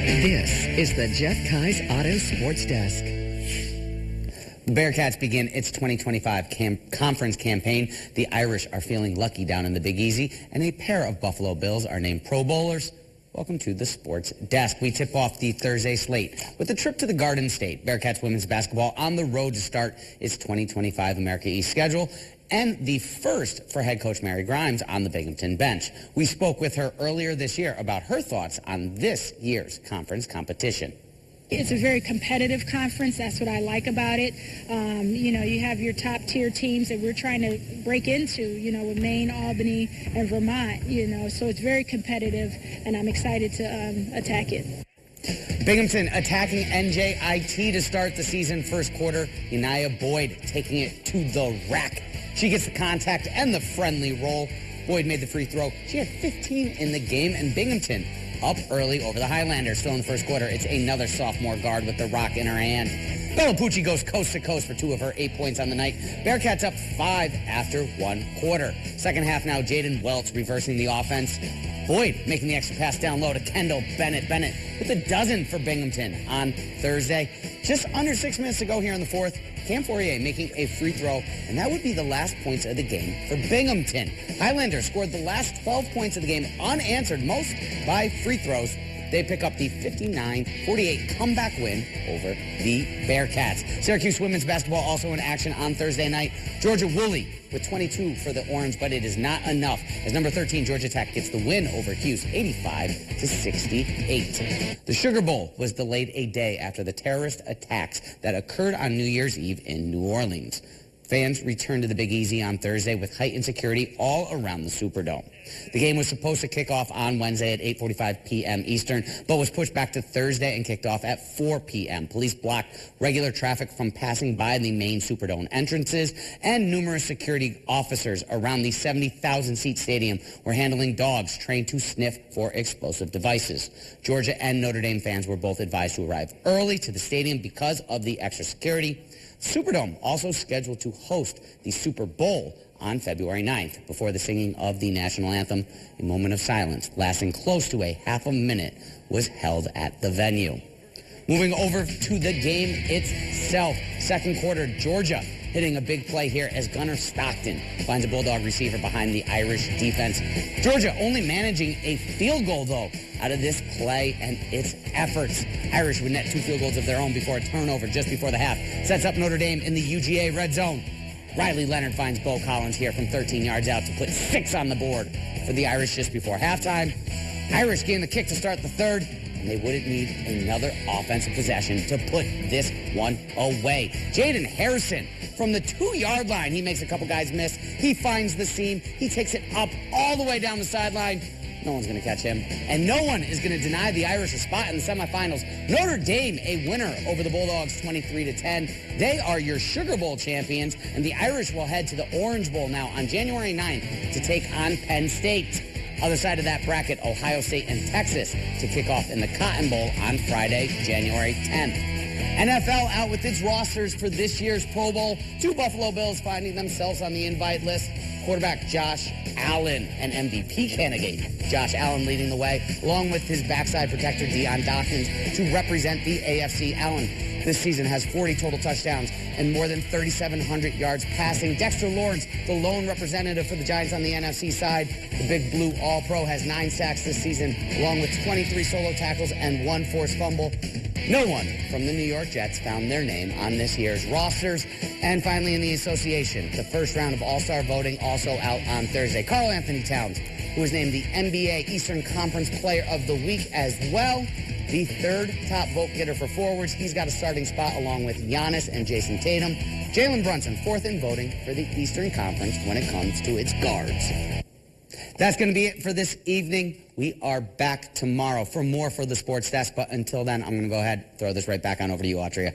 This is the Jeff Kai's Auto Sports Desk. The Bearcats begin its 2025 conference campaign. The Irish are feeling lucky down in the Big Easy, and a pair of Buffalo Bills are named Pro Bowlers. Welcome to the Sports Desk. We tip off the Thursday slate with a trip to the Garden State. Bearcats women's basketball on the road to start its 2025 America East schedule, and the first for head coach Mary Grimes on the Binghamton bench. We spoke with her earlier this year about her thoughts on this year's conference competition. It's a very competitive conference. That's what I like about it. You have your top tier teams that we're trying to break into, with Maine, Albany, and Vermont, so it's very competitive, and I'm excited to attack it. Binghamton attacking NJIT to start the season first quarter. Uniah Boyd taking it to the rack. She gets the contact and the friendly roll. Boyd made the free throw. She had 15 in the game, and Binghamton up early over the Highlanders. Still in the first quarter, it's another sophomore guard with the rock in her hand. Bellapucci goes coast to coast for 2 of her 8 points on the night. Bearcats up 5 after 1 quarter. Second half now, Jaden Welch reversing the offense. Boyd making the extra pass down low to Kendall Bennett. Bennett with a dozen for Binghamton on Thursday. Just under 6 minutes to go here in the fourth. Cam Fourier making a free throw, and that would be the last points of the game for Binghamton. Highlanders scored the last 12 points of the game unanswered, most by free throws. They pick up the 59-48 comeback win over the Bearcats. Syracuse women's basketball also in action on Thursday night. Georgia Woolley with 22 for the Orange, but it is not enough as number 13 Georgia Tech gets the win over Hughes, 85-68. The Sugar Bowl was delayed a day after the terrorist attacks that occurred on New Year's Eve in New Orleans. Fans returned to the Big Easy on Thursday with heightened security all around the Superdome. The game was supposed to kick off on Wednesday at 8:45 p.m. Eastern, but was pushed back to Thursday and kicked off at 4 p.m. Police blocked regular traffic from passing by the main Superdome entrances, and numerous security officers around the 70,000-seat stadium were handling dogs trained to sniff for explosive devices. Georgia and Notre Dame fans were both advised to arrive early to the stadium because of the extra security. Superdome also scheduled to host the Super Bowl on February 9th before the singing of the national anthem. A moment of silence lasting close to a half a minute was held at the venue. Moving over to the game itself. Second quarter, Georgia hitting a big play here as Gunnar Stockton finds a Bulldog receiver behind the Irish defense. Georgia only managing a field goal, though, out of this play and its efforts. Irish would net 2 field goals of their own before a turnover just before the half. Sets up Notre Dame in the UGA red zone. Riley Leonard finds Bo Collins here from 13 yards out to put 6 on the board for the Irish just before halftime. Irish gain the kick to start the third, and they wouldn't need another offensive possession to put this one away. Jaden Harrison from the 2-yard line. He makes a couple guys miss. He finds the seam. He takes it up all the way down the sideline. No one's going to catch him. And no one is going to deny the Irish a spot in the semifinals. Notre Dame, a winner over the Bulldogs 23-10. They are your Sugar Bowl champions, and the Irish will head to the Orange Bowl now on January 9th to take on Penn State. Other side of that bracket, Ohio State and Texas to kick off in the Cotton Bowl on Friday, January 10th. NFL out with its rosters for this year's Pro Bowl. 2 Buffalo Bills finding themselves on the invite list. Quarterback Josh Allen, an MVP candidate. Josh Allen leading the way, along with his backside protector, Deion Dawkins, to represent the AFC. Allen this season has 40 total touchdowns and more than 3,700 yards passing. Dexter Lawrence, the lone representative for the Giants on the NFC side. The Big Blue All-Pro has 9 sacks this season, along with 23 solo tackles and 1 forced fumble. No one from the New York Jets found their name on this year's rosters. And finally in the association, the first round of All-Star voting also out on Thursday. Karl-Anthony Towns, who was named the NBA Eastern Conference Player of the Week as well. The third top vote getter for forwards. He's got a starting spot along with Giannis and Jason Tatum. Jalen Brunson, 4th in voting for the Eastern Conference when it comes to its guards. That's going to be it for this evening. We are back tomorrow for more for the Sports Desk. But until then, I'm going to go ahead and throw this right back on over to you, Autria.